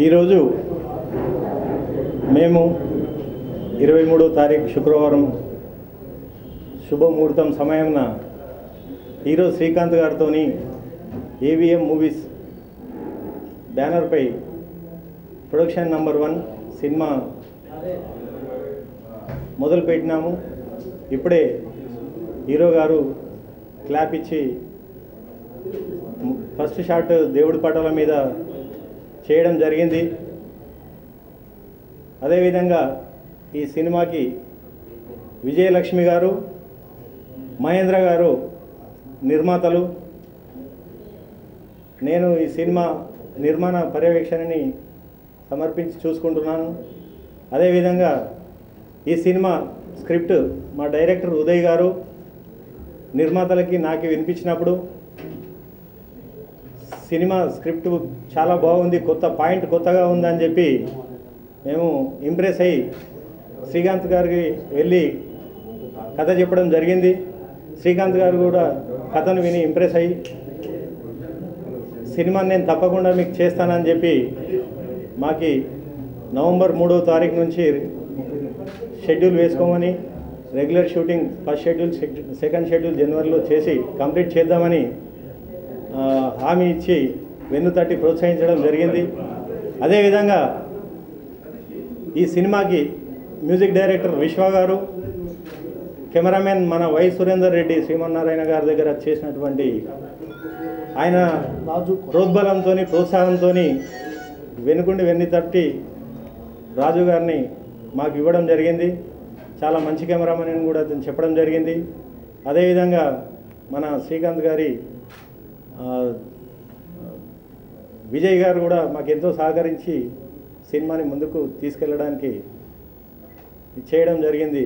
ఈరోజు మేము 23వ తారీఖు శుక్రవారం శుభముహూర్తం సమయంన హీరో శ్రీకాంత్ గారితో ఏవిఎం మూవీస్ బ్యానర్పై ప్రొడక్షన్ నంబర్ 1 సినిమా మొదలుపెట్టినాము. ఇప్పుడే హీరో గారు క్లాప్ ఇచ్చి ఫస్ట్ షాట్ దేవుడి పటాల మీద చేయడం జరిగింది. అదేవిధంగా ఈ సినిమాకి విజయలక్ష్మి గారు, మహేంద్ర గారు నిర్మాతలు. నేను ఈ సినిమా నిర్మాణ పర్యవేక్షణని సమర్పించి చూసుకుంటున్నాను. అదేవిధంగా ఈ సినిమా స్క్రిప్ట్ మా డైరెక్టర్ ఉదయ్ గారు నిర్మాతలకి నాకు వినిపించినప్పుడు సినిమా స్క్రిప్ట్ చాలా బాగుంది, కొత్తగా ఉందని చెప్పి మేము ఇంప్రెస్ అయ్యి శ్రీకాంత్ గారికి వెళ్ళి కథ చెప్పడం జరిగింది. శ్రీకాంత్ గారు కూడా కథను విని ఇంప్రెస్ అయ్యి సినిమాని నేను తప్పకుండా మీకు చేస్తానని చెప్పి మాకి నవంబర్ 3వ తారీఖు నుంచి షెడ్యూల్ వేసుకోమని, regular shooting first schedule, second schedule జనవరిలో చేసి కంప్లీట్ చేద్దామని హామీ ఇచ్చి వెన్నుతట్టి ప్రోత్సహించడం జరిగింది. అదేవిధంగా ఈ సినిమాకి మ్యూజిక్ డైరెక్టర్ విశ్వ గారు, కెమెరామెన్ మన వై సురేందర్ రెడ్డి శ్రీమన్నారాయణ గారి దగ్గర చేసినటువంటి ఆయన ప్రోద్బలంతో ప్రోత్సాహంతో వెనుకుండి వెన్ను తట్టి రాజు గారిని మాకు ఇవ్వడం జరిగింది. చాలా మంచి కెమెరామెన్ అని కూడా అతను చెప్పడం జరిగింది. అదేవిధంగా మన శ్రీకాంత్ గారి విజయ్ గారు కూడా మాకు ఎంతో సహకరించి సినిమాని ముందుకు తీసుకెళ్ళడానికి చేయడం జరిగింది.